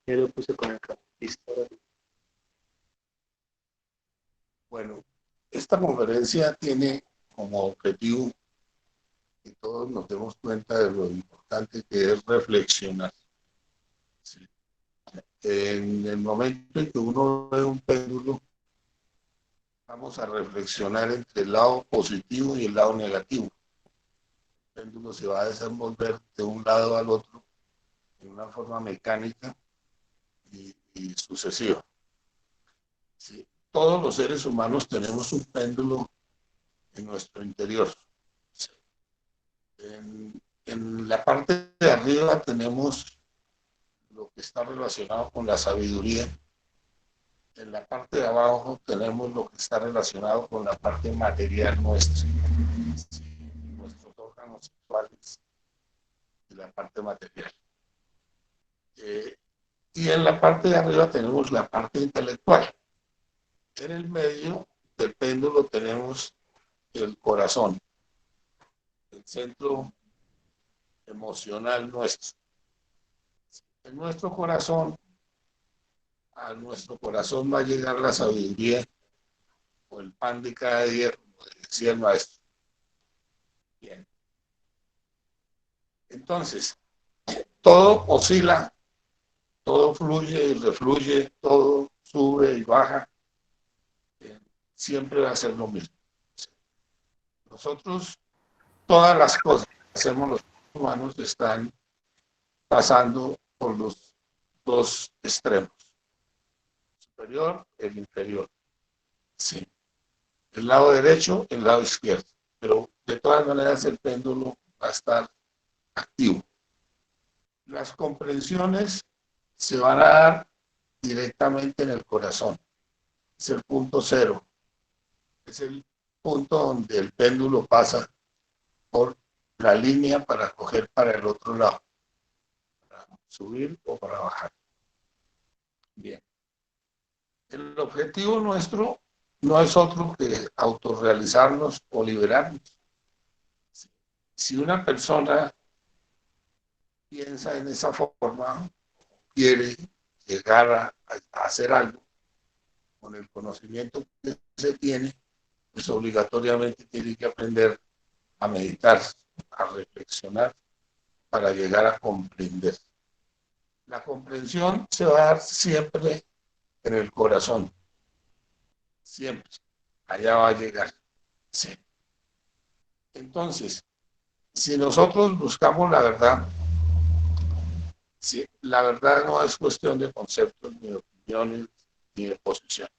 Ya lo puse con acá. Listo. Bueno, esta conferencia tiene como objetivo que todos nos demos cuenta de lo importante que es reflexionar. ¿Sí? En el momento en que uno ve un péndulo, vamos a reflexionar entre el lado positivo y el lado negativo. El péndulo se va a desenvolver de un lado al otro en una forma mecánica y sucesiva. ¿Sí? Todos los seres humanos tenemos un péndulo en nuestro interior. ¿Sí? En la parte de arriba tenemos lo que está relacionado con la sabiduría. En la parte de abajo tenemos lo que está relacionado con la parte material nuestra, ¿sí? Nuestros órganos sexuales y la parte material. Eh, y en la parte de arriba tenemos la parte intelectual. En el medio del péndulo tenemos el corazón, el centro emocional nuestro. En nuestro corazón, a nuestro corazón va a llegar la sabiduría o el pan de cada día, como decía el maestro. Bien. Entonces, todo oscila, todo fluye y refluye, todo sube y baja. Siempre va a ser lo mismo. Nosotros, todas las cosas que hacemos los humanos están pasando por los dos extremos, superior, el inferior. Sí. El lado derecho, el lado izquierdo. Pero de todas maneras el péndulo va a estar activo. Las comprensiones se van a dar directamente en el corazón. Es el punto cero. Es el punto donde el péndulo pasa por la línea para coger para el otro lado, para subir o para bajar. Bien. El objetivo nuestro no es otro que autorrealizarnos o liberarnos. Si una persona piensa en esa forma, quiere llegar a hacer algo con el conocimiento que se tiene, pues obligatoriamente tiene que aprender a meditar, a reflexionar para llegar a comprender. La comprensión se va a dar siempre en el corazón, siempre. Allá va a llegar. Sí. Entonces, si nosotros buscamos la verdad, sí, la verdad no es cuestión de conceptos, ni de opiniones, ni de posición.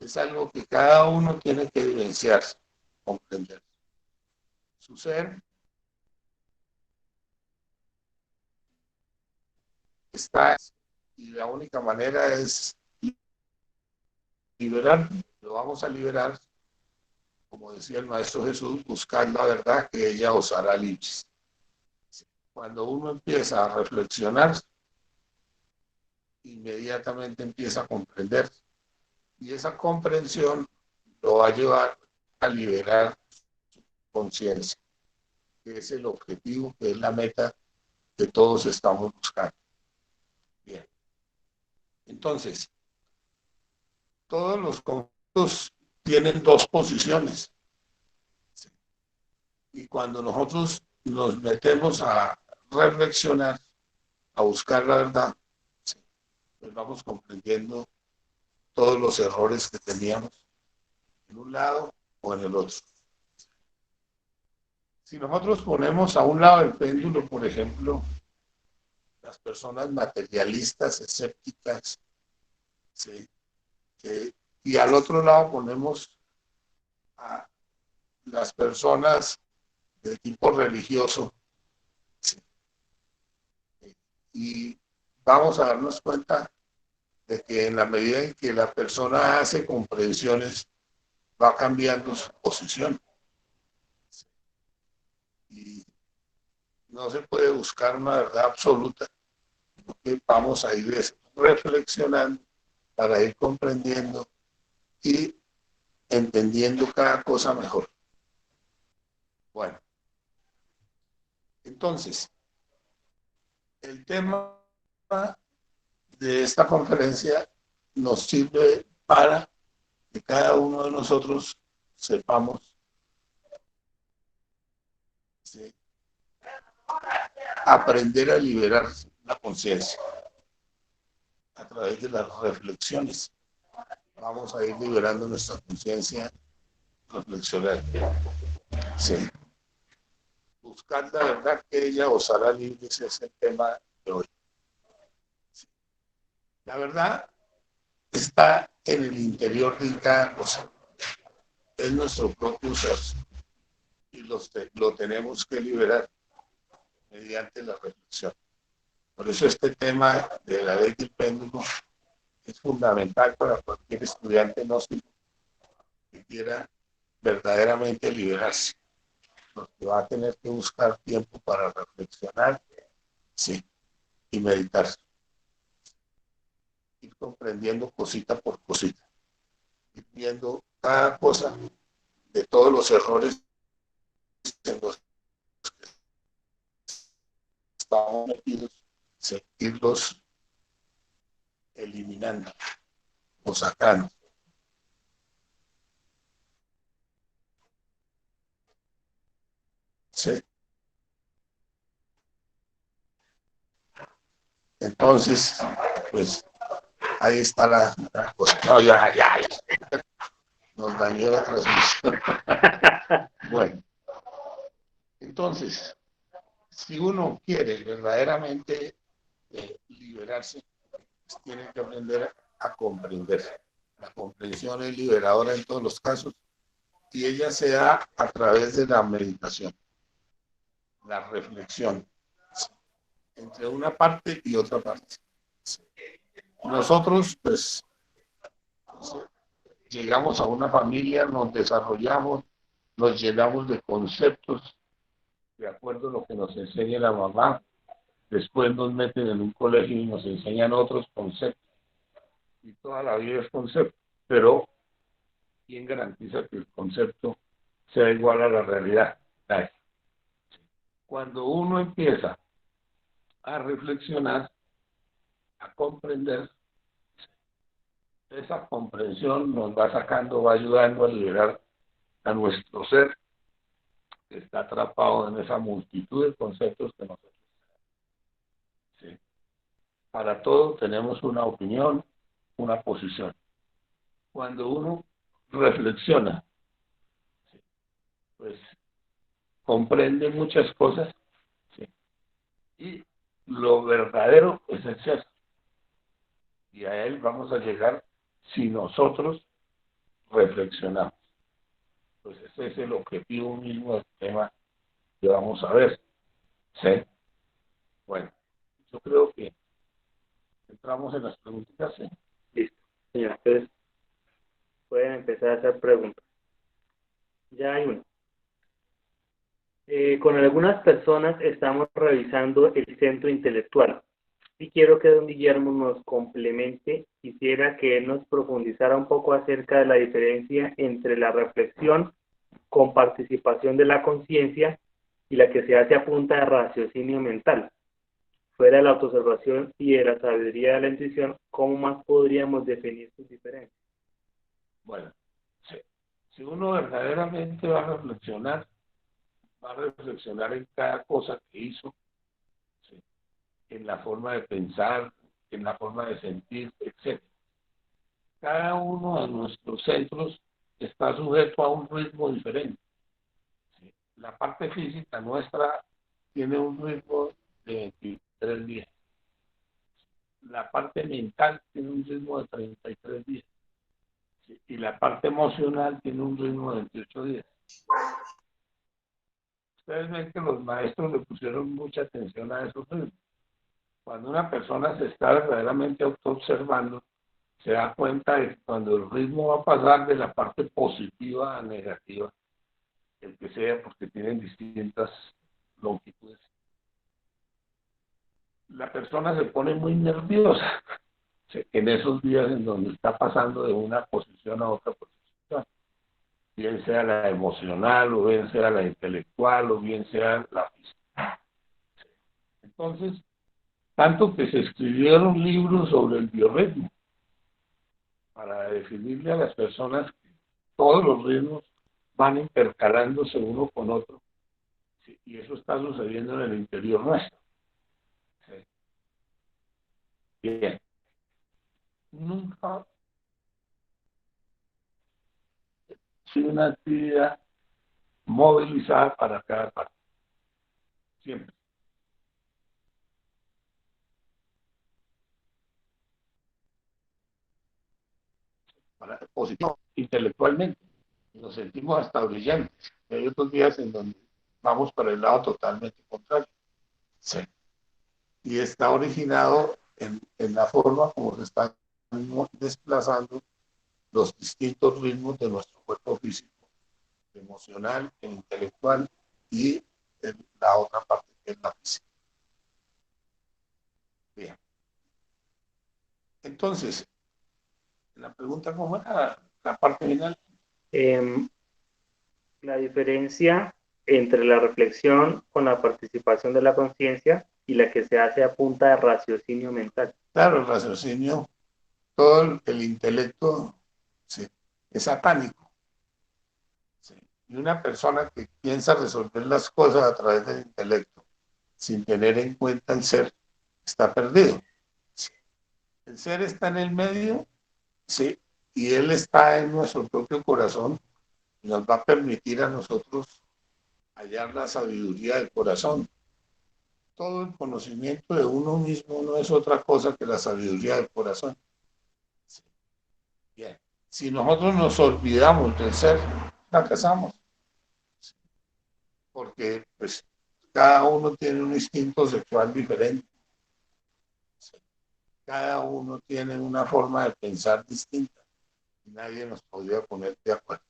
Es algo que cada uno tiene que vivenciar, comprender. Su ser está y la única manera es liberar. Lo vamos a liberar, como decía el Maestro Jesús, buscar la verdad que ella os hará libres. Cuando uno empieza a reflexionar, inmediatamente empieza a comprender. Y esa comprensión lo va a llevar a liberar conciencia, que es el objetivo, que es la meta que todos estamos buscando. Bien. Entonces, todos los conceptos tienen dos posiciones. Y cuando nosotros nos metemos a reflexionar, a buscar la verdad, pues vamos comprendiendo todos los errores que teníamos en un lado o en el otro. Si nosotros ponemos a un lado del péndulo, por ejemplo, las personas materialistas, escépticas, ¿sí? Y al otro lado ponemos a las personas de tipo religioso, ¿sí? Y vamos a darnos cuenta de que en la medida en que la persona hace comprensiones, va cambiando su posición. Y no se puede buscar una verdad absoluta, porque vamos a ir reflexionando para ir comprendiendo y entendiendo cada cosa mejor. Bueno, entonces, el tema de esta conferencia nos sirve para que cada uno de nosotros sepamos, ¿sí?, aprender a liberar la conciencia a través de las reflexiones. Vamos a ir liberando nuestra conciencia reflexionar. Sí. Buscar la verdad que ella os hará libres es el tema de hoy. Sí. La verdad está en el interior de cada cosa. Es nuestro propio ser y lo tenemos que liberar mediante la reflexión. Por eso este tema de la ley del péndulo es fundamental para cualquier estudiante gnóstico que quiera verdaderamente liberarse, porque va a tener que buscar tiempo para reflexionar, sí, y meditar, ir comprendiendo cosita por cosita, ir viendo cada cosa de todos los errores en los que estamos metidos, sí, irlos eliminando o sacando. Sí. Entonces, pues ahí está la cosa. No, ya, nos dañó la transmisión. Bueno, entonces, si uno quiere verdaderamente liberarse, pues tiene que aprender a comprender. La comprensión es liberadora en todos los casos y ella se da a través de la meditación, la reflexión, entre una parte y otra parte. Nosotros, pues, llegamos a una familia, nos desarrollamos, nos llenamos de conceptos de acuerdo a lo que nos enseña la mamá. Después nos meten en un colegio y nos enseñan otros conceptos. Y toda la vida es concepto. Pero, ¿quién garantiza que el concepto sea igual a la realidad? Cuando uno empieza a reflexionar, a comprender, esa comprensión nos va sacando, va ayudando a liberar a nuestro ser que está atrapado en esa multitud de conceptos que nosotros tenemos. ¿Sí? Para todo tenemos una opinión, una posición. Cuando uno reflexiona, ¿sí?, pues comprende muchas cosas, ¿sí?, y lo verdadero es el ser. Y a él vamos a llegar si nosotros reflexionamos. Pues ese es el objetivo mismo del tema que vamos a ver. ¿Sí? Bueno, yo creo que entramos en las preguntas. ¿Sí? Listo. Señor, entonces pueden empezar a hacer preguntas. Ya hay una. Con algunas personas estamos revisando el centro intelectual y quiero que don Guillermo nos complemente. Quisiera que él nos profundizara un poco acerca de la diferencia entre la reflexión con participación de la conciencia y la que se hace a punta de raciocinio mental. Fuera de la autoobservación y de la sabiduría de la intuición, ¿cómo más podríamos definir sus diferencias? Bueno, sí. Si uno verdaderamente va a reflexionar en cada cosa que hizo, ¿sí?, en la forma de pensar, en la forma de sentir, etc. Cada uno de nuestros centros está sujeto a un ritmo diferente. ¿Sí? La parte física nuestra tiene un ritmo de 23 días. La parte mental tiene un ritmo de 33 días. ¿Sí? Y la parte emocional tiene un ritmo de 28 días. Ustedes ven que los maestros le pusieron mucha atención a esos ritmos. Cuando una persona se está verdaderamente autoobservando, se da cuenta de que cuando el ritmo va a pasar de la parte positiva a negativa, el que sea, porque tienen distintas longitudes, la persona se pone muy nerviosa en esos días en donde está pasando de una posición a otra posición, bien sea la emocional, o bien sea la intelectual, o bien sea la física. Entonces, Tanto que se escribieron libros sobre el biorritmo para definirle a las personas que todos los ritmos van intercalándose uno con otro. Sí, y eso está sucediendo en el interior nuestro. Sí. Bien. Nunca ha sido una actividad movilizada para cada parte. Siempre. Para positivo, intelectualmente. Nos sentimos hasta brillantes. Hay otros días en donde vamos para el lado totalmente contrario. Sí. Y está originado en la forma como se están desplazando los distintos ritmos de nuestro cuerpo físico, emocional, e intelectual y la otra parte que es la física. Bien. Entonces, la pregunta, ¿cómo era la parte final? La diferencia entre la reflexión con la participación de la conciencia y la que se hace a punta de raciocinio mental. Claro, el raciocinio, todo el intelecto, sí, es satánico. Sí. Y una persona que piensa resolver las cosas a través del intelecto, sin tener en cuenta el ser, está perdido. Sí. El ser está en el medio, sí, y él está en nuestro propio corazón y nos va a permitir a nosotros hallar la sabiduría del corazón. Todo el conocimiento de uno mismo no es otra cosa que la sabiduría del corazón. Sí. Bien. Si nosotros nos olvidamos del ser, fracasamos. Sí. Porque pues cada uno tiene un instinto sexual diferente. Sí. Cada uno tiene una forma de pensar distinta y nadie nos podría poner de acuerdo.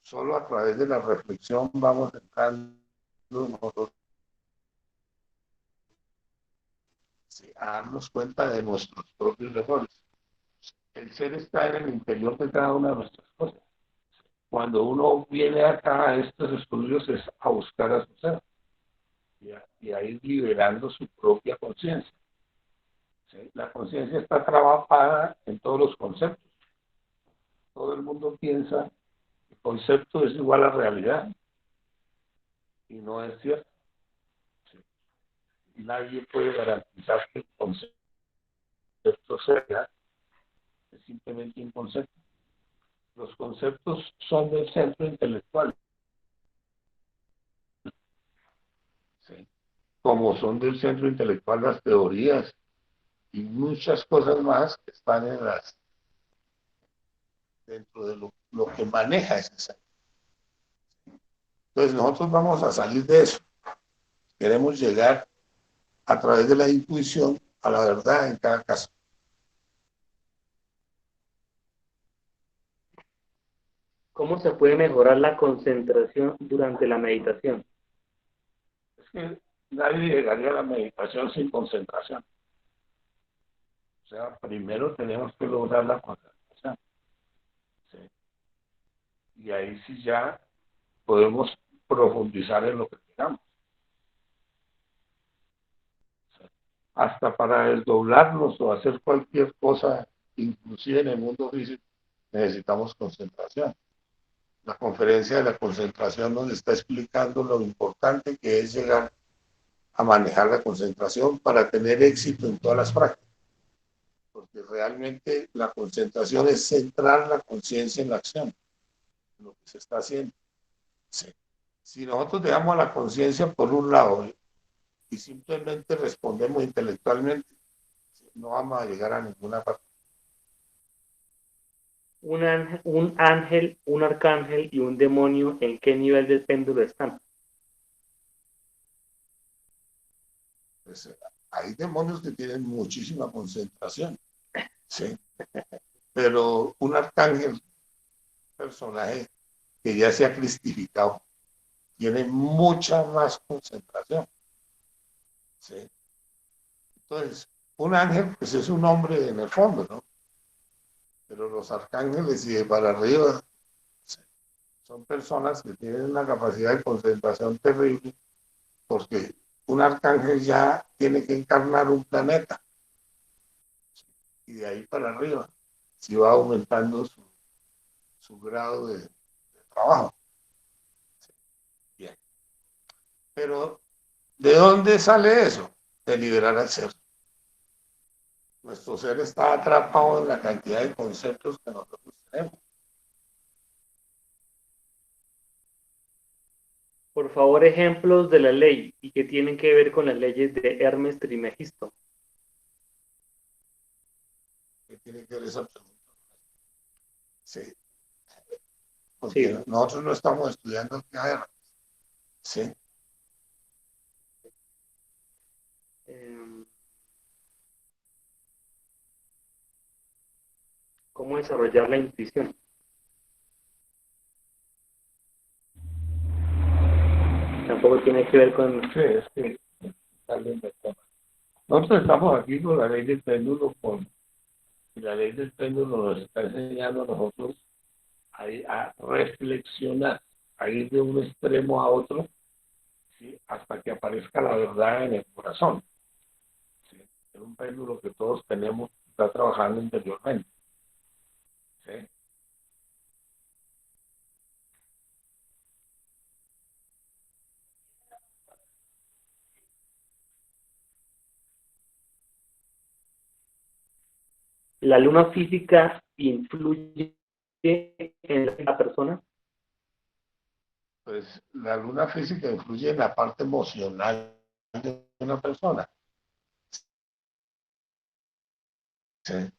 Solo a través de la reflexión vamos entrando nosotros, sí, a darnos cuenta de nuestros propios errores. El ser está en el interior de cada una de nuestras cosas. Cuando uno viene acá a estos estudios es a buscar a su ser y a ir liberando su propia conciencia. ¿Sí? La conciencia está trabajada en todos los conceptos. Todo el mundo piensa que el concepto es igual a realidad y no es cierto. ¿Sí? Nadie puede garantizar que el concepto sea, es simplemente un concepto. Los conceptos son del centro intelectual, ¿sí? Como son del centro intelectual las teorías y muchas cosas más que están en dentro de lo que maneja ese ser. Entonces nosotros vamos a salir de eso. Queremos llegar a través de la intuición a la verdad en cada caso. ¿Cómo se puede mejorar la concentración durante la meditación? Es que nadie llegaría a la meditación sin concentración. O sea, primero tenemos que lograr la concentración. ¿Sí? Y ahí sí ya podemos profundizar en lo que queramos. ¿Sí? Hasta para desdoblarnos o hacer cualquier cosa, inclusive en el mundo físico, necesitamos concentración. La conferencia de la concentración nos está explicando lo importante que es llegar a manejar la concentración para tener éxito en todas las prácticas. Porque realmente la concentración es centrar la conciencia en la acción, en lo que se está haciendo. Sí. Si nosotros dejamos a la conciencia por un lado y simplemente respondemos intelectualmente, no vamos a llegar a ninguna parte. Un ángel, un arcángel y un demonio, ¿en qué nivel del péndulo están? Pues, hay demonios que tienen muchísima concentración, ¿sí? Pero un arcángel, personaje que ya se ha cristificado, tiene mucha más concentración, ¿sí? Entonces, un ángel, pues es un hombre en el fondo, ¿no? Pero los arcángeles y de para arriba, ¿sí? Son personas que tienen una capacidad de concentración terrible porque un arcángel ya tiene que encarnar un planeta. Y de ahí para arriba, si va aumentando su grado de trabajo. Bien. Pero, ¿de dónde sale eso? De liberar al ser. Nuestro ser está atrapado en la cantidad de conceptos que nosotros tenemos. Por favor, ejemplos de la ley y que tienen que ver con las leyes de Hermes Trismegisto. ¿Qué tiene que ver esa pregunta? Sí, porque Sí. nosotros no estamos estudiando qué hay. Sí. ¿Cómo desarrollar la intuición? Tampoco tiene que ver con... Sí, es que nosotros estamos aquí con la ley del péndulo, y la ley del péndulo nos está enseñando a nosotros a reflexionar, a ir de un extremo a otro, ¿sí? Hasta que aparezca la verdad en el corazón. ¿Sí? Es un péndulo que todos tenemos, está trabajando interiormente. ¿Sí? ¿La luna física influye en la persona? Pues la luna física influye en la parte emocional de una persona. ¿Sí?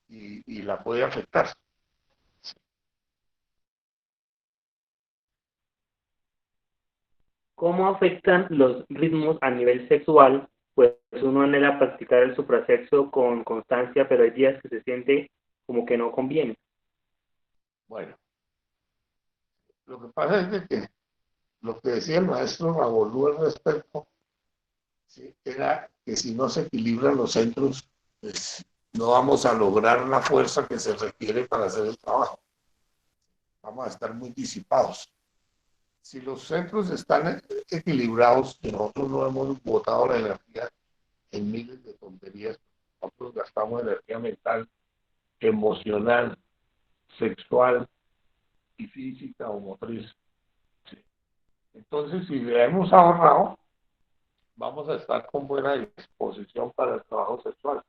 Y la puede afectar. ¿Cómo afectan los ritmos a nivel sexual? Pues uno anhela practicar el suprasexo con constancia, pero hay días que se siente como que no conviene. Bueno, lo que pasa es de que lo que decía el maestro Rabolú al respecto, ¿sí? Era que si no se equilibran los centros, pues no vamos a lograr la fuerza que se requiere para hacer el trabajo. Vamos a estar muy disipados. Si los centros están equilibrados, que nosotros no hemos botado la energía en miles de tonterías, nosotros gastamos energía mental, emocional, sexual y física o motriz. ¿Sí? Entonces, si le hemos ahorrado, vamos a estar con buena disposición para el trabajo sexual.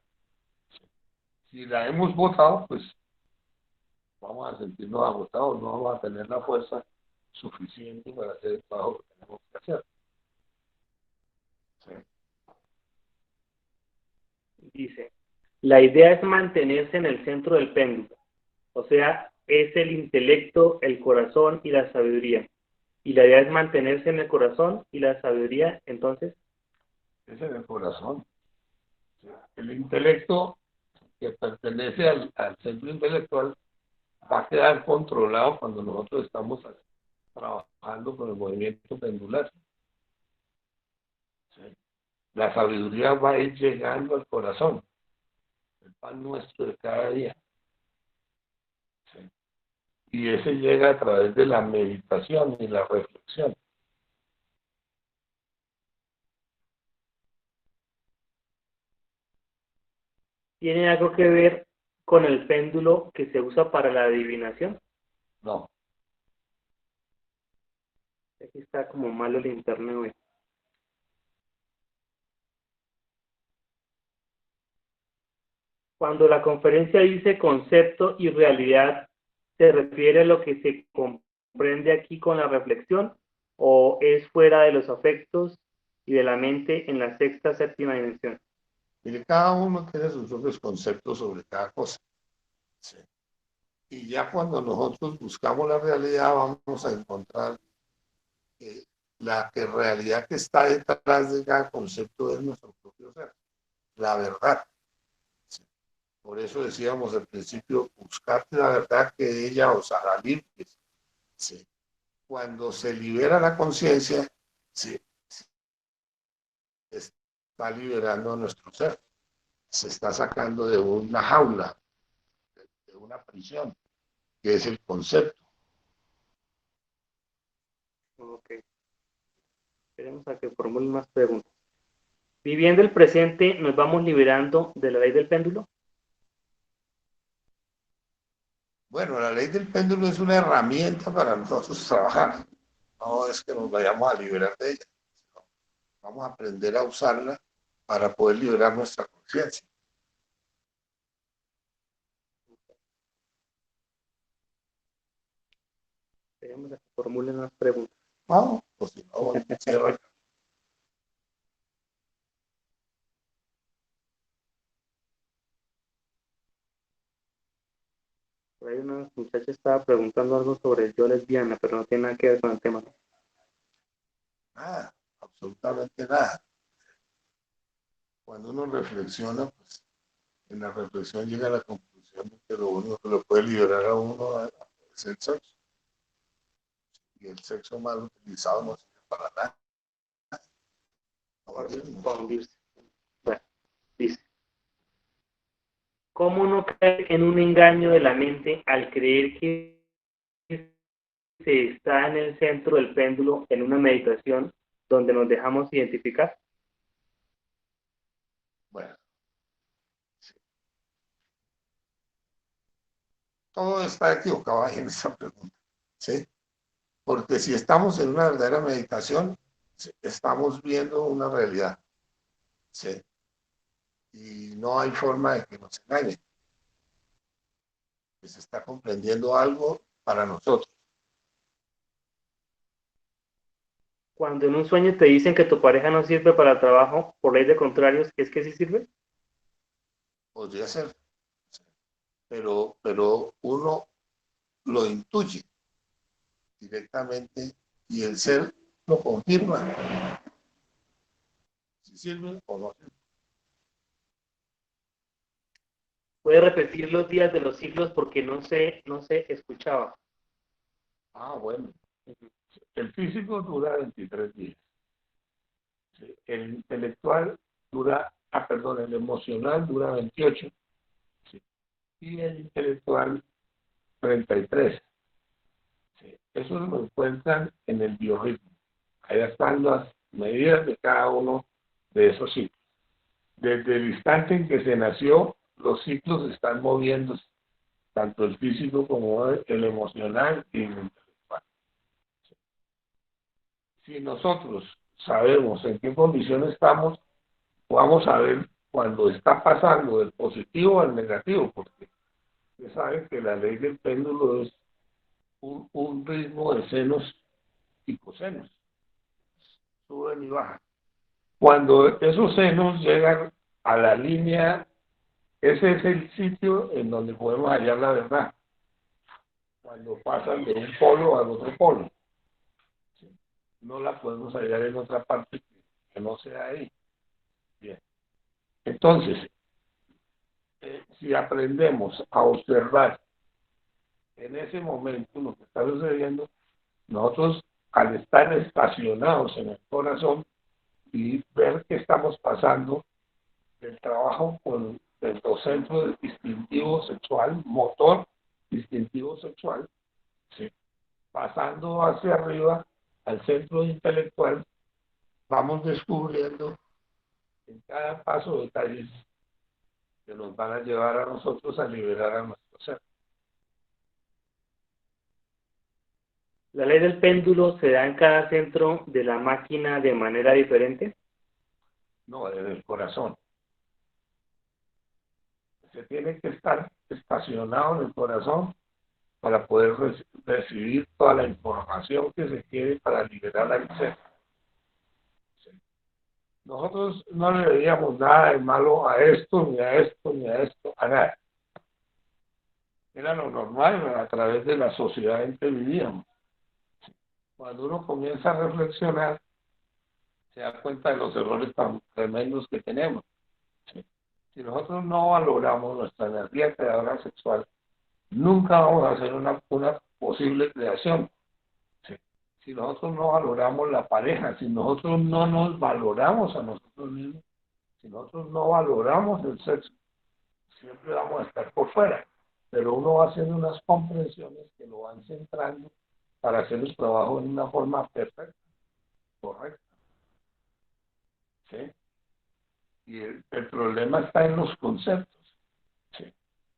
Si la hemos votado, pues vamos a sentirnos agotados, no vamos a tener la fuerza suficiente para hacer el trabajo que tenemos que hacer. Sí. Dice, la idea es mantenerse en el centro del péndulo, o sea, es el intelecto, el corazón y la sabiduría. Y la idea es mantenerse en el corazón y la sabiduría, entonces, Es en el corazón. Sí. El intelecto que pertenece al centro intelectual va a quedar controlado cuando nosotros estamos trabajando con el movimiento pendular. ¿Sí? La sabiduría va a ir llegando al corazón, el pan nuestro de cada día. ¿Sí? Y ese llega a través de la meditación y la reflexión. ¿tiene algo que ver con el péndulo que se usa para la adivinación? No, Aquí está como malo el internet hoy. Cuando la conferencia dice concepto y realidad, ¿se refiere a lo que se comprende aquí con la reflexión o es fuera de los afectos y de la mente en la sexta, séptima dimensión? mire, cada uno tiene sus propios conceptos sobre cada cosa. ¿Sí? Y ya cuando nosotros buscamos la realidad, vamos a encontrar que la realidad que está detrás de cada concepto es nuestro propio ser, la verdad. ¿Sí? Por eso decíamos al principio, buscarte la verdad que de ella os hará libres. ¿Sí? Cuando se libera la conciencia, ¿sí? Está liberando a nuestro ser, se está sacando de una jaula, de una prisión, que es el concepto. Ok, Esperemos a que formulen más preguntas. Viviendo el presente, ¿nos vamos liberando de la ley del péndulo? Bueno, la ley del péndulo es una herramienta para nosotros trabajar. No es que nos vayamos a liberar de ella. Vamos a aprender a usarla para poder liberar nuestra conciencia. Esperemos a que formulen más preguntas. Vamos, pues si no, cierra. Por ahí una muchacha estaba preguntando algo sobre el yo lesbiana, pero no tiene nada que ver con el tema. Nada, absolutamente nada. Cuando uno reflexiona, pues en la reflexión llega a la conclusión de que lo único que lo puede liberar a uno es el sexo. Y el sexo mal utilizado no sirve para nada. Para hundirse. Bueno, dice. ¿Cómo no caer en un engaño de la mente al creer que se está en el centro del péndulo en una meditación donde nos dejamos identificar? Bueno, sí. Todo está equivocado ahí en esa pregunta. ¿Sí? Porque si estamos en una verdadera meditación, estamos viendo una realidad. ¿Sí? Y no hay forma de que nos engañen. Que se está comprendiendo algo para nosotros. Cuando en un sueño te dicen que tu pareja no sirve para el trabajo por ley de contrarios, ¿es que sí sirve? Podría ser. ¿Sí? Pero uno lo intuye directamente y el ser lo confirma. Si sirve o no sirve. Puede repetir los días de los siglos porque no se escuchaba. Ah, bueno. El físico dura 23 días. ¿Sí? El intelectual el emocional dura 28. ¿Sí? Y el intelectual 33. ¿Sí? Eso lo encuentran en el biorritmo. Ahí están las medidas de cada uno de esos ciclos. Desde el instante en que se nació, los ciclos están moviéndose, tanto el físico como el emocional y el intelectual. Si nosotros sabemos en qué condición estamos, vamos a ver cuando está pasando del positivo al negativo, porque ustedes saben que la ley del péndulo es un ritmo de senos y cosenos, suben y bajan. Cuando esos senos llegan a la línea, ese es el sitio en donde podemos hallar la verdad, cuando pasan de un polo al otro polo. ¿Sí? No la podemos hallar en otra parte que no sea ahí. Bien. Entonces, si aprendemos a observar en ese momento lo que está sucediendo, nosotros al estar estacionados en el corazón y ver qué estamos pasando del trabajo con el centro distintivo sexual, motor distintivo sexual, ¿sí? Pasando hacia arriba al centro intelectual, vamos descubriendo en cada paso detalles que nos van a llevar a nosotros a liberar a nuestro ser. ¿La ley del péndulo se da en cada centro de la máquina de manera diferente? No, en el corazón. Se tiene que estar estacionado en el corazón para poder recibir toda la información que se quiere para liberar al ser. ¿Sí? Nosotros no le veíamos nada de malo a esto, ni a esto, ni a esto, a nada. Era lo normal a través de la sociedad en que vivíamos. Cuando uno comienza a reflexionar, se da cuenta de los errores tan tremendos que tenemos. ¿Sí? Si nosotros no valoramos nuestra energía creadora sexual, nunca vamos a hacer una posible creación. ¿Sí? Si nosotros no valoramos la pareja, si nosotros no nos valoramos a nosotros mismos, si nosotros no valoramos el sexo, siempre vamos a estar por fuera. Pero uno va haciendo unas comprensiones que lo van centrando para hacer los trabajos de una forma perfecta, correcta. ¿sí? Y el problema está en los conceptos, ¿sí?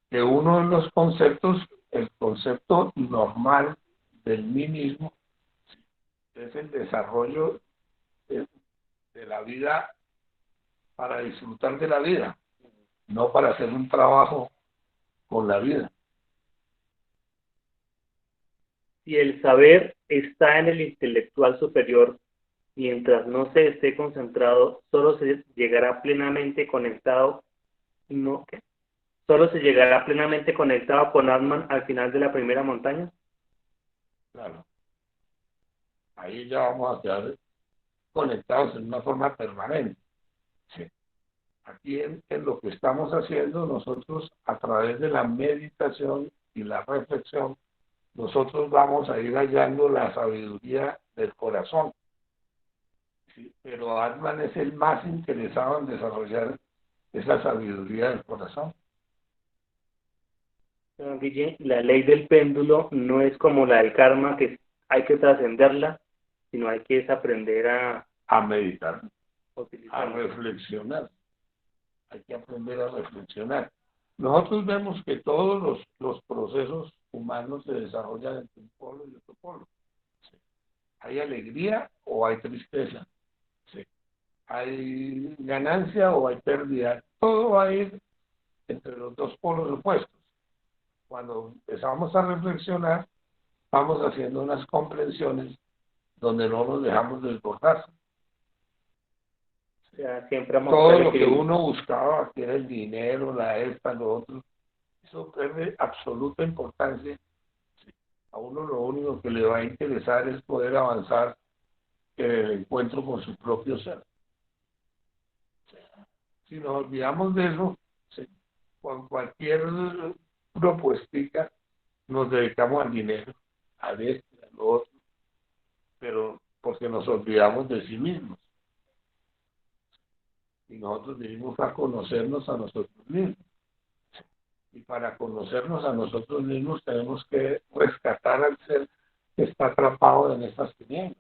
Que uno de los conceptos, el concepto normal del mí mismo, es el desarrollo de la vida para disfrutar de la vida, no para hacer un trabajo con la vida. Si el saber está en el intelectual superior, mientras no se esté concentrado, solo se llegará plenamente conectado, no, ¿qué? Solo se llegará plenamente conectado con Atman al final de la primera montaña. Claro, ahí ya vamos a quedar conectados en una forma permanente. ¿Sí? Aquí en lo que estamos haciendo nosotros a través de la meditación y la reflexión, nosotros vamos a ir hallando la sabiduría del corazón. ¿Sí? Pero Atman es el más interesado en desarrollar esa sabiduría del corazón. Señor Guille, la ley del péndulo no es como la del karma, que hay que trascenderla, sino hay que aprender a A meditar, a utilizarla. reflexionar. Hay que aprender a reflexionar. Nosotros vemos que todos los procesos humanos se desarrollan entre un polo y otro polo. ¿Sí? Hay alegría o hay tristeza. ¿Sí? Hay ganancia o hay pérdida. Todo va a ir entre los dos polos opuestos. Cuando empezamos a reflexionar, vamos haciendo unas comprensiones donde no nos dejamos desbordar. O sea, siempre vamos a Todo buscar lo que equilibrio. uno buscaba, que era el dinero, la esta, lo otro, eso pierde absoluta importancia. A uno lo único que le va a interesar es poder avanzar en el encuentro con su propio ser. Si nos olvidamos de eso, sí, con cualquier propuestica nos dedicamos al dinero, a esto, a lo otro, pero porque nos olvidamos de sí mismos. Y nosotros venimos a conocernos a nosotros mismos. Y para conocernos a nosotros mismos tenemos que rescatar al ser que está atrapado en estas tinieblas.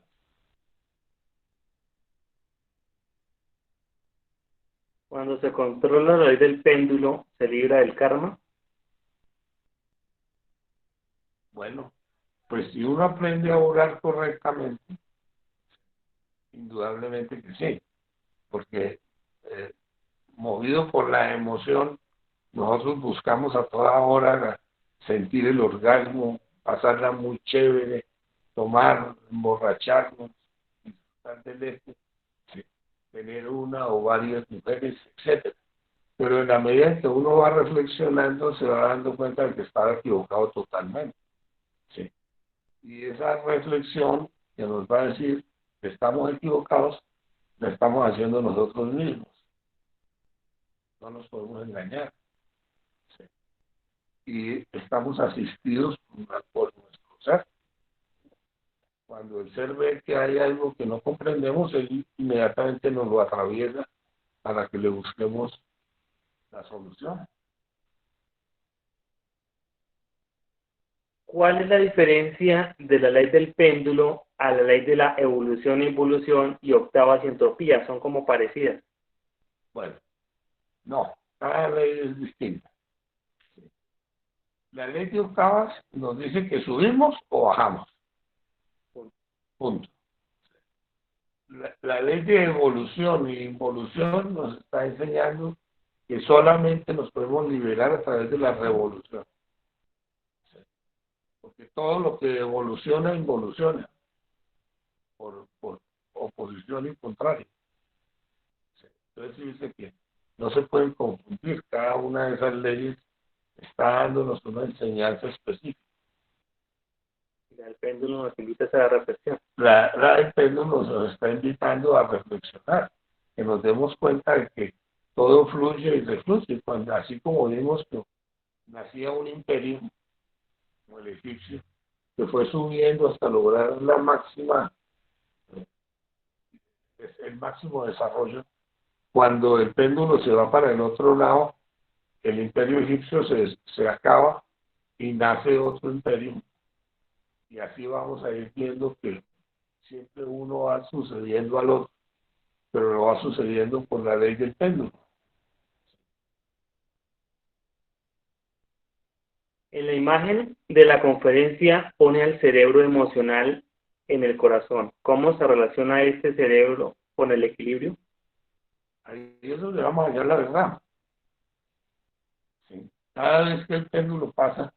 Cuando se controla la ley del péndulo, se libra del karma. Bueno, pues si uno aprende a orar correctamente, indudablemente que sí, porque eh, movido por la emoción, nosotros buscamos a toda hora sentir el orgasmo, pasarla muy chévere, tomar, emborracharnos, disfrutar del este, sí, tener una o varias mujeres, etcétera. Pero en la medida en que uno va reflexionando, se va dando cuenta de que estaba equivocado totalmente. ¿Sí? Y esa reflexión que nos va a decir que estamos equivocados, la estamos haciendo nosotros mismos. No nos podemos engañar. ¿Sí? Y estamos asistidos por nuestro ser. Cuando el ser ve que hay algo que no comprendemos, él inmediatamente nos lo atraviesa para que le busquemos la solución. ¿Cuál es la diferencia de la ley del péndulo a la ley de la evolución, involución y octavas y entropía? Son como parecidas. Bueno, no, cada ley es distinta. La ley de octavas nos dice que subimos o bajamos. Punto. La ley de evolución e involución nos está enseñando que solamente nos podemos liberar a través de la revolución. Porque todo lo que evoluciona, involuciona. Por oposición y contrario. Entonces dice que no se pueden confundir. Cada una de esas leyes está dándonos una enseñanza específica. El péndulo nos invita a la reflexión. El péndulo nos está invitando a reflexionar, que nos demos cuenta de que todo fluye y refluye. Cuando, así como vimos que nacía un imperio, como el egipcio, que fue subiendo hasta lograr la máxima, el máximo desarrollo. Cuando el péndulo se va para el otro lado, el imperio egipcio se acaba y nace otro imperio. Y así vamos a ir viendo que siempre uno va sucediendo al otro. pero lo va sucediendo por la ley del péndulo. En la imagen de la conferencia pone al cerebro emocional en el corazón. ¿Cómo se relaciona este cerebro con el equilibrio? Ahí es donde vamos a hallar la verdad. ¿Sí? Cada vez que el péndulo pasa,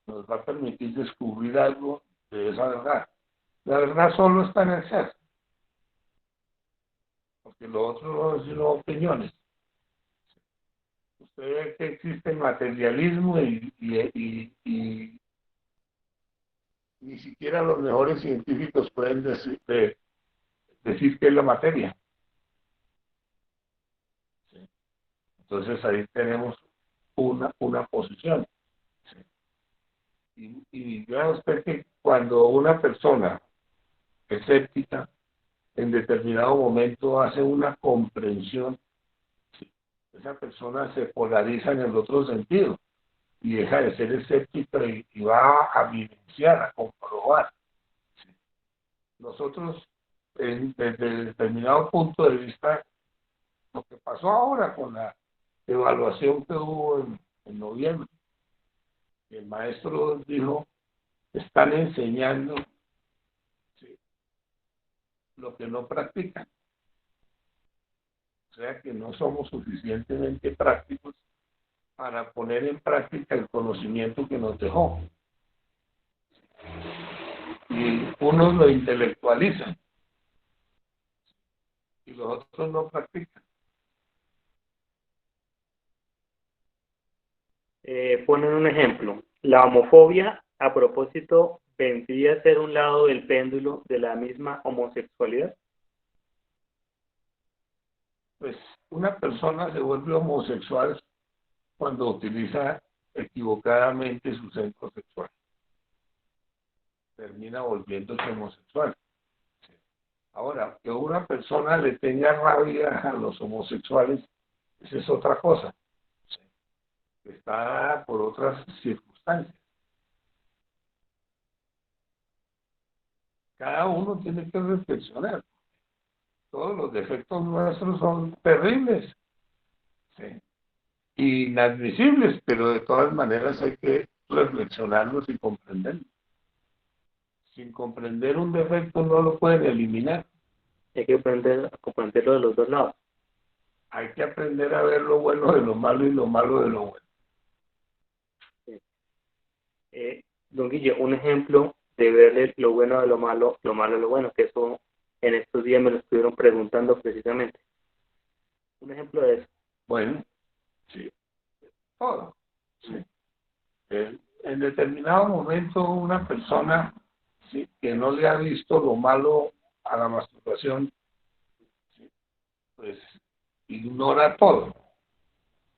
nos va a permitir descubrir algo de esa verdad. La verdad solo está en el ser, porque lo otro no es sino opiniones. Usted ve que existe el materialismo y ni siquiera los mejores científicos pueden decir que es la materia. ¿Sí? Entonces ahí tenemos una posición. ¿Sí? Y vea usted que cuando una persona escéptica en determinado momento hace una comprensión, ¿sí? Esa persona se polariza en el otro sentido y deja de ser escéptica y va a vivenciar, a comprobar. ¿Sí? Nosotros, desde determinado punto de vista, lo que pasó ahora con la evaluación que hubo en noviembre, el maestro dijo, están enseñando, ¿sí?, lo que no practican. O sea que no somos suficientemente prácticos para poner en práctica el conocimiento que nos dejó. Y unos lo intelectualizan y los otros no practican. Ponen un ejemplo. La homofobia, a propósito, vendría a ser un lado del péndulo de la misma homosexualidad. Pues una persona se vuelve homosexual cuando utiliza equivocadamente su centro sexual. Termina volviéndose homosexual. Ahora, que una persona le tenga rabia a los homosexuales, esa es otra cosa. Está dada por otras circunstancias. Cada uno tiene que reflexionar. Todos los defectos nuestros son terribles, ¿sí?, inadmisibles, pero de todas maneras hay que reflexionarlos y comprenderlos. Sin comprender un defecto no lo pueden eliminar. Hay que aprender a comprenderlo de los dos lados. Hay que aprender a ver lo bueno de lo malo y lo malo de lo bueno. Sí. Don Guille, un ejemplo de verle lo bueno de lo malo de lo bueno, que eso en estos días me lo estuvieron preguntando precisamente. Un ejemplo de eso. Bueno, sí, todo. Sí. En determinado momento una persona, ¿sí?, que no le ha visto lo malo a la masturbación, ¿sí?, pues ignora todo.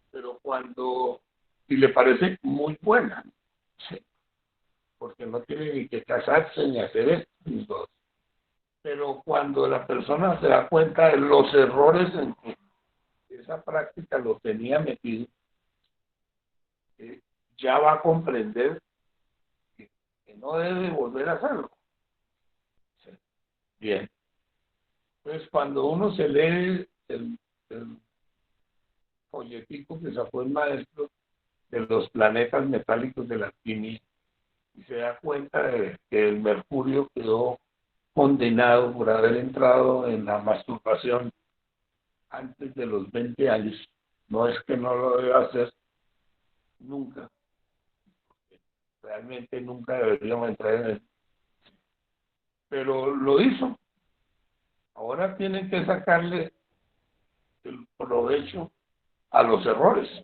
Pero y le parece muy buena, ¿sí?, porque no tiene ni que casarse ni hacer esto ni todo. Pero cuando la persona se da cuenta de los errores en que esa práctica lo tenía metido, ya va a comprender que no debe volver a hacerlo. ¿Sí? Bien. Entonces, cuando uno se lee el folletico que sacó el maestro de los planetas metálicos de la alquimia y se da cuenta de que el mercurio quedó condenado por haber entrado en la masturbación antes de los 20 años, no es que no lo deba hacer nunca, realmente nunca deberíamos entrar en él, pero lo hizo. Ahora tienen que sacarle el provecho a los errores.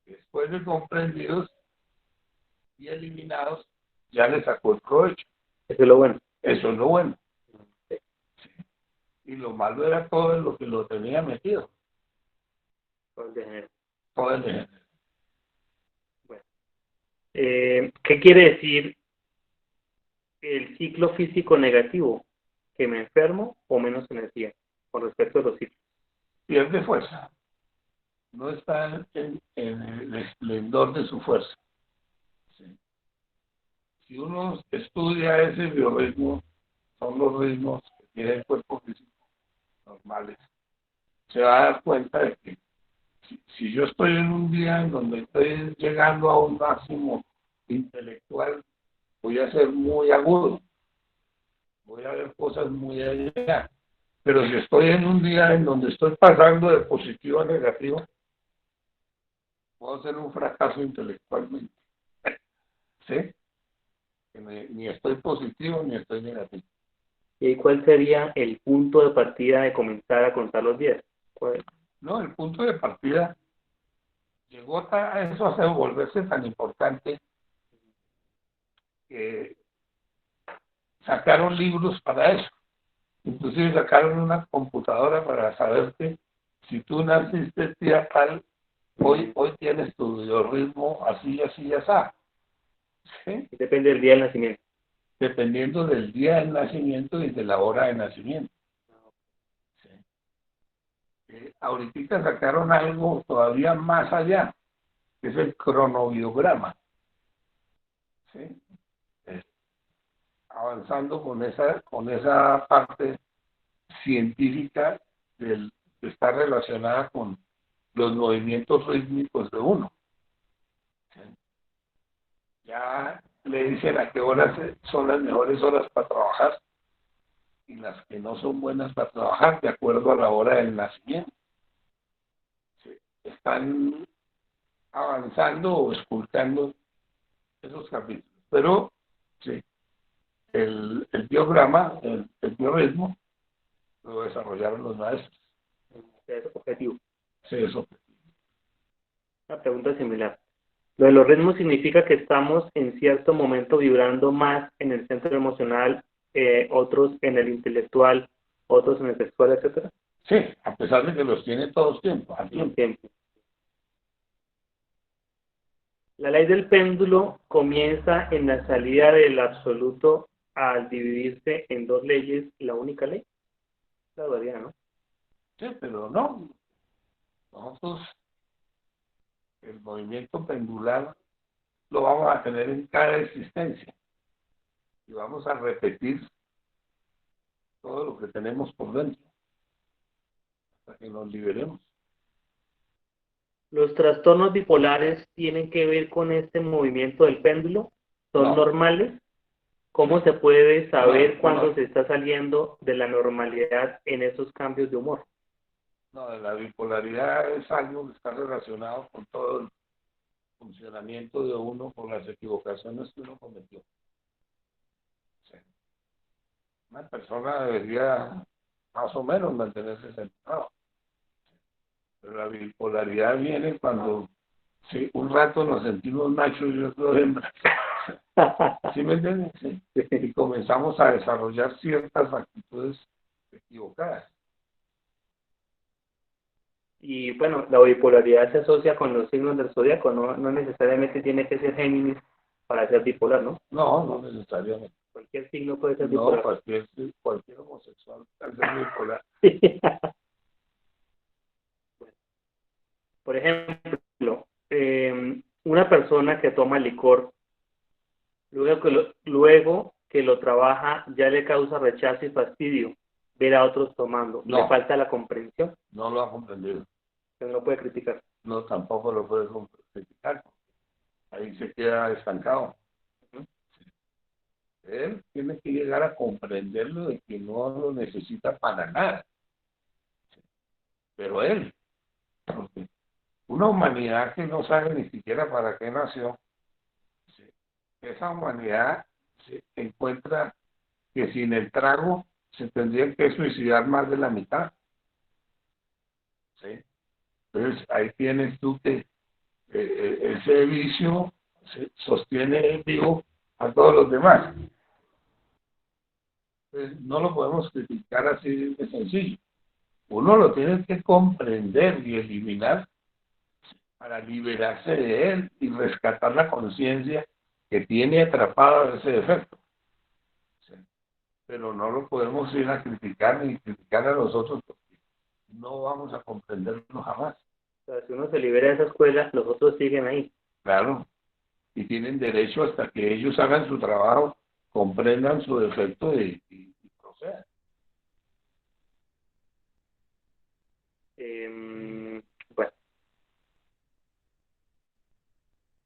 Después de comprendidos y eliminados, ya le sacó el provecho. Eso es lo bueno. Eso es lo bueno. Sí. Y lo malo era todo lo que lo tenía metido. Todo el género. Todo el género. Bueno. ¿Qué quiere decir el ciclo físico negativo? ¿Que me enfermo o menos energía? Con respecto a los ciclos. Pierde fuerza. No está en el esplendor de su fuerza. Sí. Si uno estudia ese biorritmo, son los ritmos que tiene el cuerpo físico. normales, se va a dar cuenta de que si yo estoy en un día en donde estoy llegando a un máximo intelectual, voy a ser muy agudo, voy a ver cosas muy allá. Pero si estoy en un día en donde estoy pasando de positivo a negativo, puedo ser un fracaso intelectualmente. ¿Sí? Que ni estoy positivo ni estoy negativo. ¿Y cuál sería el punto de partida de comenzar a contar los días? No, el punto de partida llegó a eso a volverse tan importante que sacaron libros para eso. Inclusive sacaron una computadora para saber que si tú naciste día tal, hoy tienes tu biorritmo así, así, así. ¿Sí? Depende del día del nacimiento. Dependiendo del día del nacimiento y de la hora de nacimiento. ¿Sí? Ahorita sacaron algo todavía más allá, que es el cronobiograma. ¿Sí? Avanzando con esa parte científica que está relacionada con los movimientos rítmicos de uno. ¿Sí? Ya le dicen a qué horas son las mejores horas para trabajar y las que no son buenas para trabajar de acuerdo a la hora del nacimiento. ¿Sí? Están avanzando o esculcando esos capítulos. Pero sí, el biograma, el biorritmo, lo desarrollaron los maestros. Es objetivo. Sí, eso. Una pregunta similar. Lo de los ritmos significa que estamos en cierto momento vibrando más en el centro emocional, otros en el intelectual, otros en el sexual, etcétera. Sí, a pesar de que los tiene todos al tiempo. La ley del péndulo comienza en la salida del absoluto al dividirse en dos leyes, la única ley. La dualidad, ¿no? Sí, pero no. Nosotros, el movimiento pendular lo vamos a tener en cada existencia. Y vamos a repetir todo lo que tenemos por dentro hasta que nos liberemos. ¿Los trastornos bipolares tienen que ver con este movimiento del péndulo? ¿Son No. normales? ¿Cómo se puede saber cuándo No. se está saliendo de la normalidad en esos cambios de humor? No, la bipolaridad es algo que está relacionado con todo el funcionamiento de uno por las equivocaciones que uno cometió. Sí. Una persona debería más o menos mantenerse centrado. Pero la bipolaridad viene cuando sí, un rato nos sentimos machos y otro hembra. ¿Sí me entienden? Sí. Y comenzamos a desarrollar ciertas actitudes equivocadas. Y bueno, la bipolaridad se asocia con los signos del zodiaco, no necesariamente tiene que ser Géminis para ser bipolar, ¿no? No, no necesariamente. Cualquier signo puede ser No, bipolar. cualquier homosexual puede ser bipolar. Por ejemplo, una persona que toma licor, luego que lo trabaja, ya le causa rechazo y fastidio ver a otros tomando. No. Le falta la comprensión. No lo ha comprendido. Que no lo puede criticar. No, tampoco lo puede criticar. Ahí se queda estancado. Él tiene que llegar a comprenderlo de que no lo necesita para nada. Pero él, porque una humanidad que no sabe ni siquiera para qué nació, esa humanidad se encuentra que sin el trago se tendría que suicidar más de la mitad. ¿Sí? Entonces ahí tienes tú que ese vicio sostiene vivo a todos los demás. Entonces, no lo podemos criticar así de sencillo. Uno lo tiene que comprender y eliminar para liberarse de él y rescatar la conciencia que tiene atrapada ese defecto. ¿Sí? Pero no lo podemos ir a criticar ni criticar a los otros porque no vamos a comprenderlo jamás. O sea, si uno se libera de esa escuela, los otros siguen ahí. Claro. Y tienen derecho hasta que ellos hagan su trabajo, comprendan su defecto y procedan. Bueno,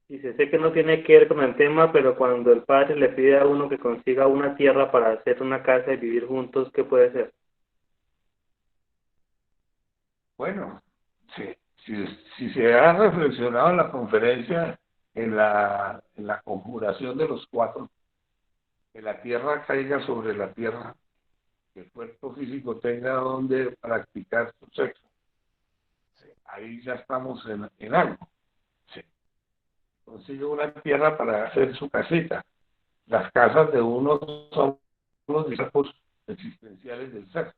dice, sé que no tiene que ver con el tema, pero cuando el padre le pide a uno que consiga una tierra para hacer una casa y vivir juntos, ¿qué puede ser? Bueno, sí, si se ha reflexionado en la conferencia, en la conjuración de los cuatro, que la tierra caiga sobre la tierra, que el cuerpo físico tenga donde practicar su sexo. Sí, ahí ya estamos en algo. Sí. Consigue una tierra para hacer su casita. Las casas de uno son los discos existenciales del ser.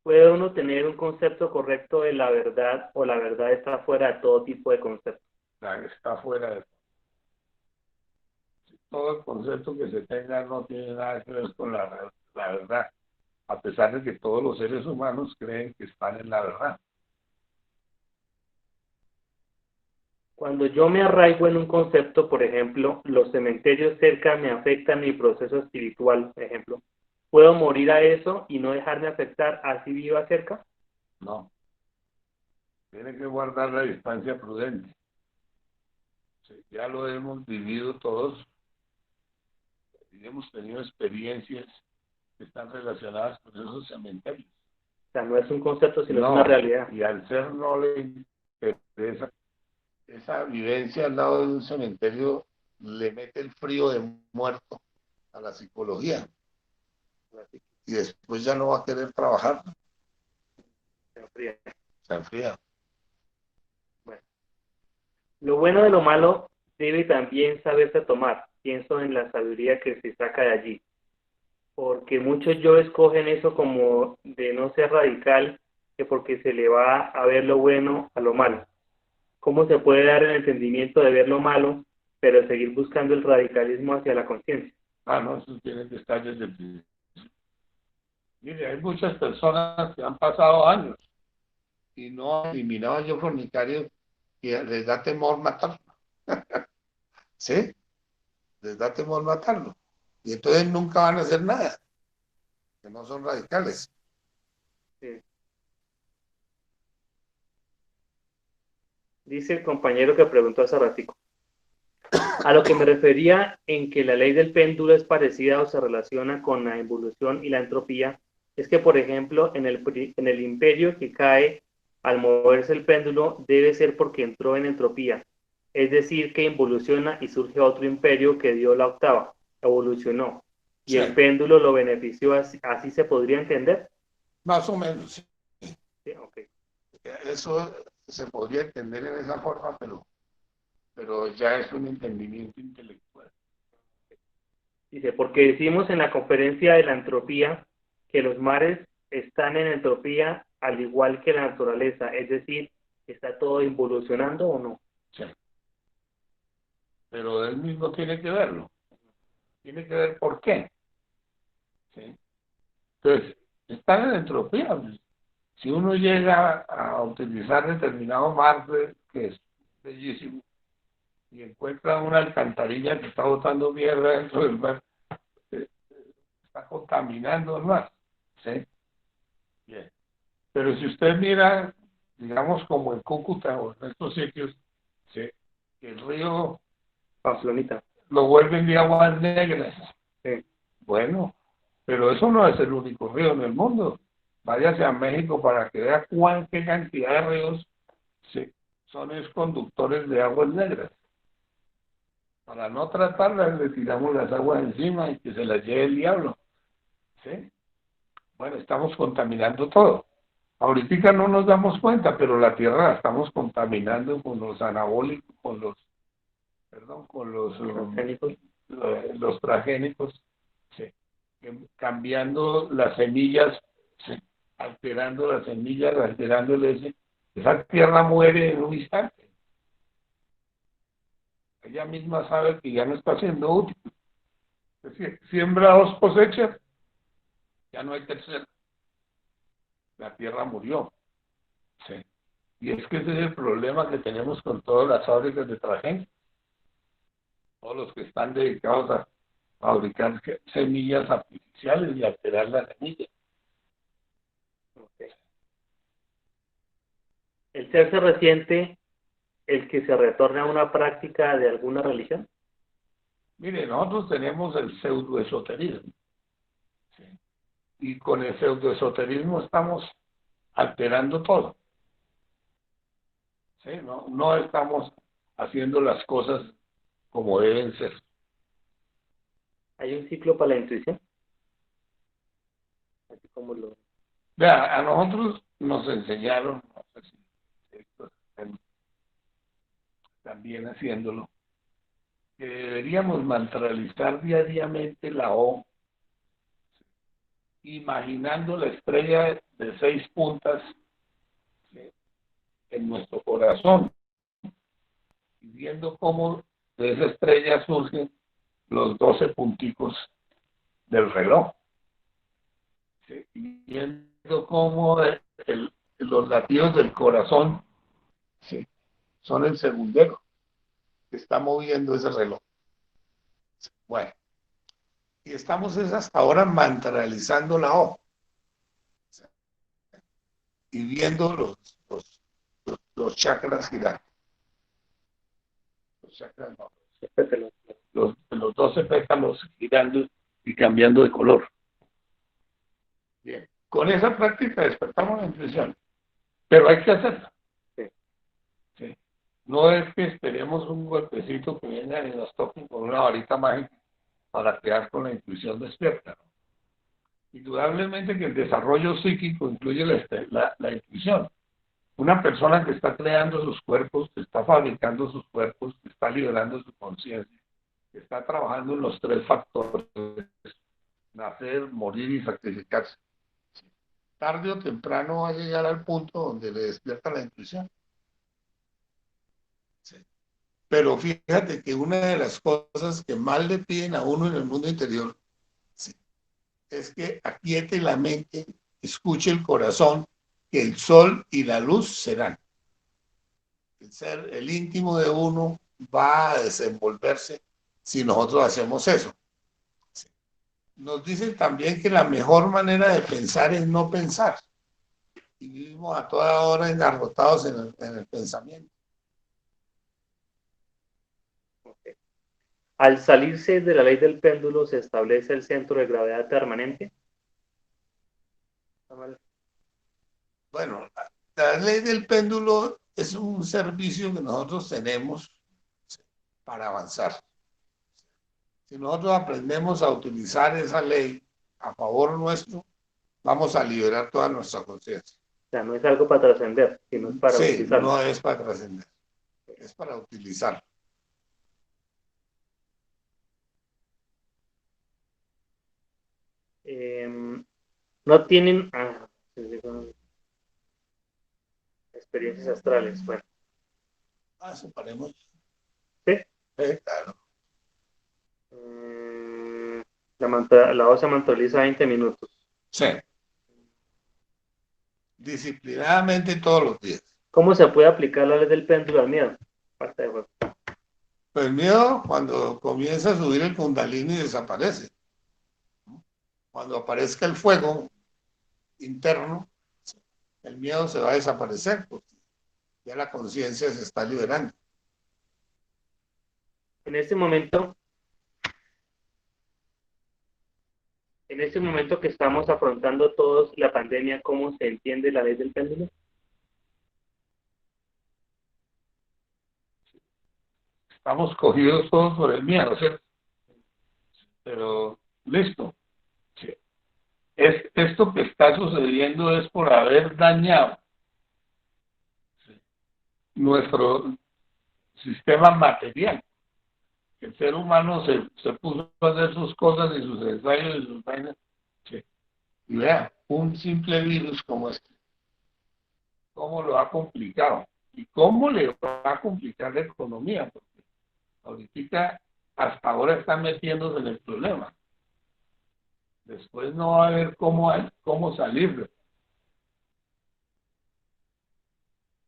¿Puede uno tener un concepto correcto de la verdad o la verdad está fuera de todo tipo de concepto? Está fuera de todo el concepto que se tenga, no tiene nada que ver con la verdad, a pesar de que todos los seres humanos creen que están en la verdad. Cuando yo me arraigo en un concepto, por ejemplo, los cementerios cerca me afectan mi proceso espiritual, por ejemplo, ¿puedo morir a eso y no dejarme afectar así viva cerca? No, tiene que guardar la distancia prudente. Sí, ya lo hemos vivido todos y hemos tenido experiencias que están relacionadas con esos cementerios. O sea, no es un concepto, sino es una No, realidad. y al ser no le interesa esa vivencia al lado de un cementerio, le mete el frío de muerto a la psicología. Y después ya no va a querer trabajar. Se enfría. Se enfría. Bueno, lo bueno de lo malo debe también saberse tomar. Pienso en la sabiduría que se saca de allí. Porque muchos yo escogen eso como de no ser radical, que porque se le va a ver lo bueno a lo malo. ¿Cómo se puede dar el entendimiento de ver lo malo, pero seguir buscando el radicalismo hacia la conciencia? Ah, no, eso tiene que estar desde el principio. Mire, hay muchas personas que han pasado años y no han eliminado a yo fornicario y les da temor matarlo. ¿Sí? Les da temor matarlo. Y entonces nunca van a hacer nada, que no son radicales. Sí. Dice el compañero que preguntó hace ratico. A lo que me refería en que la ley del péndulo es parecida o se relaciona con la evolución y la entropía, es que, por ejemplo, en el imperio que cae al moverse el péndulo debe ser porque entró en entropía, es decir, que involuciona y surge otro imperio que dio la octava, evolucionó, y Sí, el péndulo lo benefició, así se podría entender. más o menos. Sí. Sí, okay. Eso se podría entender en esa forma, pero ya es un entendimiento intelectual. Dice, porque decimos en la conferencia de la entropía que los mares están en entropía al igual que la naturaleza, es decir, ¿está todo involucionando o no? Sí. Pero él mismo tiene que verlo. Tiene que ver por qué. ¿Sí? Entonces, están en entropía. Si uno llega a utilizar determinado mar, que es bellísimo, y encuentra una alcantarilla que está botando mierda dentro del mar, eh, está contaminando el mar. ¿Sí? Bien. Pero si usted mira, digamos, como en Cúcuta o en estos sitios, ¿sí? El río Pamplonita. lo vuelven de aguas negras. Sí, Bueno, pero eso no es el único río en el mundo. Váyase a México para que vea qué cantidad de ríos, sí, son conductores de aguas negras. Para no tratarlas, le tiramos las aguas encima y que se las lleve el diablo. ¿Sí? Bueno, estamos contaminando todo. Ahorita no nos damos cuenta, pero la tierra la estamos contaminando con los anabólicos, con transgénicos. los transgénicos, sí, cambiando las semillas, sí, alterando las semillas, alterándole esa tierra muere en un instante. Ella misma sabe que ya no está siendo útil. Es decir, siembra dos cosechas, ya no hay tercera. La tierra murió. Sí. Y es que ese es el problema que tenemos con todas las fábricas de transgénicos. Todos los que están dedicados a fabricar semillas artificiales y alterar la semilla. ¿El ser se resiente el que se retorne a una práctica de alguna religión? Mire, nosotros tenemos el pseudoesoterismo, ¿sí? Y con el pseudoesoterismo estamos alterando todo, ¿sí? No estamos haciendo las cosas como deben ser. ¿Hay un ciclo para la intuición? Así como lo... Vea, a nosotros nos enseñaron, no sé si estos están también haciéndolo, que deberíamos mantralizar diariamente la O, imaginando la estrella de 6 puntas, ¿sí?, en nuestro corazón, y viendo cómo de esa estrella surgen los 12 punticos del reloj, ¿sí?, y viendo cómo los latidos del corazón, ¿sí?, son el segundero que está moviendo ese reloj. Bueno, y estamos hasta ahora mantralizando la O, y viendo los chakras girar. Los chakras no, los 12 pétalos girando y cambiando de color. Bien, con esa práctica despertamos la intuición, pero hay que hacerla. Sí. ¿Sí? No es que esperemos un golpecito que venga y nos toque con una varita mágica para quedar con la intuición despierta, ¿no? Indudablemente que el desarrollo psíquico incluye la intuición. Una persona que está creando sus cuerpos, que está fabricando sus cuerpos, que está liberando su conciencia, que está trabajando en los 3 factores: nacer, morir y sacrificarse. Tarde o temprano va a llegar al punto donde le despierta la intuición. Sí. Pero fíjate que una de las cosas que más le piden a uno en el mundo interior, sí, es que aquiete la mente, escuche el corazón, que el sol y la luz serán. El ser, el íntimo de uno va a desenvolverse si nosotros hacemos eso. Sí. Nos dicen también que la mejor manera de pensar es no pensar. Y vivimos a toda hora engarrotados en el pensamiento. Okay. Al salirse de la ley del péndulo, ¿se establece el centro de gravedad permanente? Bueno, la ley del péndulo es un servicio que nosotros tenemos para avanzar. Si nosotros aprendemos a utilizar esa ley a favor nuestro, vamos a liberar toda nuestra conciencia. O sea, no es algo para trascender, sino es para Sí, utilizarlo. no es para trascender, es para utilizarlo. No tienen experiencias astrales. Bueno, Separemos. ¿sí? Claro. La voz se mantoliza 20 minutos. Sí. Disciplinadamente todos los días. ¿Cómo se puede aplicar la ley del péndulo al miedo? Falta de juego. Pues el miedo, cuando comienza a subir el kundalini, desaparece. Cuando aparezca el fuego interno, el miedo se va a desaparecer, porque ya la conciencia se está liberando. En este momento que estamos afrontando todos la pandemia, ¿cómo se entiende la ley del péndulo? Estamos cogidos todos por el miedo, ¿cierto? Pero, listo. Sí. Esto que está sucediendo es por haber dañado, sí, nuestro sistema material. El ser humano se puso a hacer sus cosas y sus ensayos y sus vainas. Sí. Y vea, un simple virus como este, ¿cómo lo ha complicado? ¿Y cómo le va a complicar la economía? Porque ahorita, hasta ahora están metiéndose en el problema. Después no va a haber cómo salir.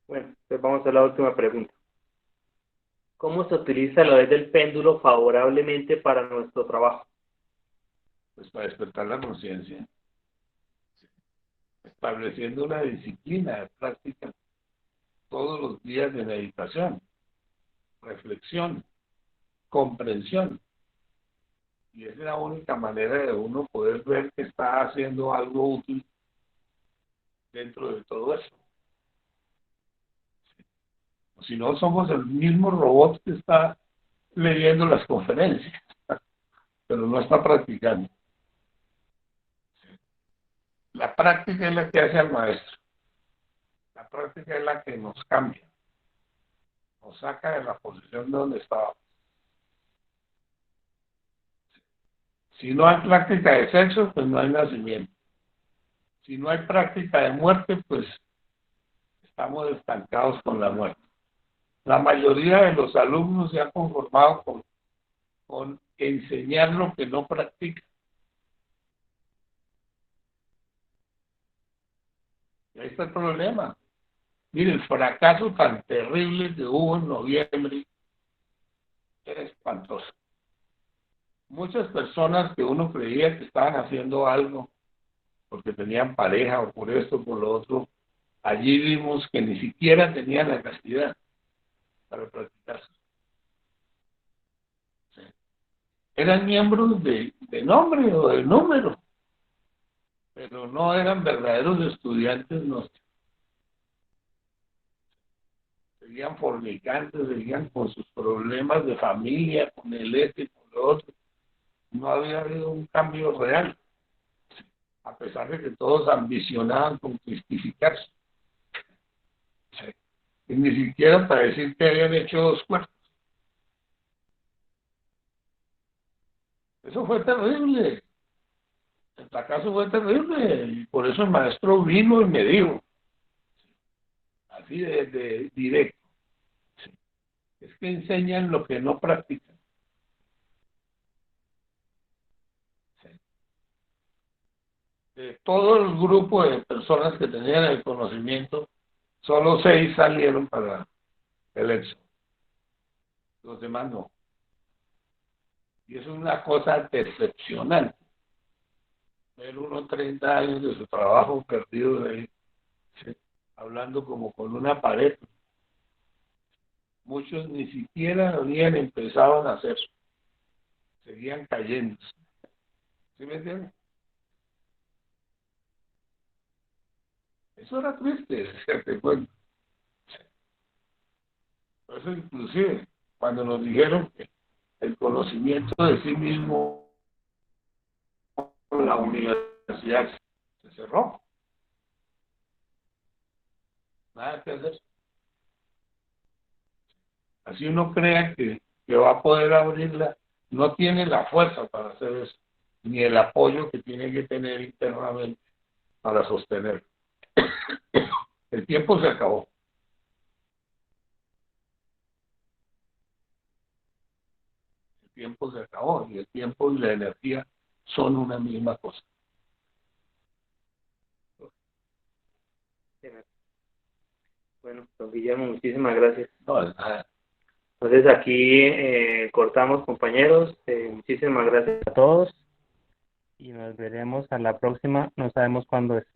Bueno, pues vamos a la última pregunta. ¿Cómo se utiliza la ley del péndulo favorablemente para nuestro trabajo? Pues para despertar la conciencia, estableciendo una disciplina de práctica todos los días de meditación, reflexión, comprensión. Y es la única manera de uno poder ver que está haciendo algo útil dentro de todo eso. Si no, somos el mismo robot que está leyendo las conferencias, pero no está practicando. La práctica es la que hace al maestro. La práctica es la que nos cambia, nos saca de la posición de donde estábamos. Si no hay práctica de sexo, pues no hay nacimiento. Si no hay práctica de muerte, pues estamos estancados con la muerte. La mayoría de los alumnos se han conformado con enseñar lo que no practican. Y ahí está el problema. Mire, el fracaso tan terrible que hubo en noviembre era espantoso. Muchas personas que uno creía que estaban haciendo algo porque tenían pareja o por esto o por lo otro, allí vimos que ni siquiera tenían la castidad para practicarse. Sí. Eran miembros de nombre o de número, pero no eran verdaderos estudiantes nuestros. Seguían fornicando, seguían con sus problemas de familia, con el este y con lo otro. No había habido un cambio real, a pesar de que todos ambicionaban con cristificarse. Sí. Y ni siquiera para decir que habían hecho 2 cuerpos. Eso fue terrible. El fracaso fue terrible. Y por eso el maestro vino y me dijo, así de directo, sí, es que enseñan lo que no practican. Sí. De todo el grupo de personas que tenían el conocimiento, solo 6 salieron para el éxito. Los demás no. Y eso es una cosa decepcionante. Ver uno 30 años de su trabajo perdido de ahí, ¿sí? Hablando como con una pared. Muchos ni siquiera habían empezado a hacer, seguían cayendo. ¿Sí me entiendes? Eso era triste, te cuento. Por eso inclusive, cuando nos dijeron que el conocimiento de sí mismo, la universidad se cerró. Nada que hacer. Así uno crea que va a poder abrirla, no tiene la fuerza para hacer eso, ni el apoyo que tiene que tener internamente para sostener. El tiempo se acabó. El tiempo se acabó y el tiempo y la energía son una misma cosa. Bueno, don Guillermo, muchísimas gracias. No, nada. Entonces aquí cortamos, compañeros. Muchísimas gracias a todos y nos veremos a la próxima. No sabemos cuándo es.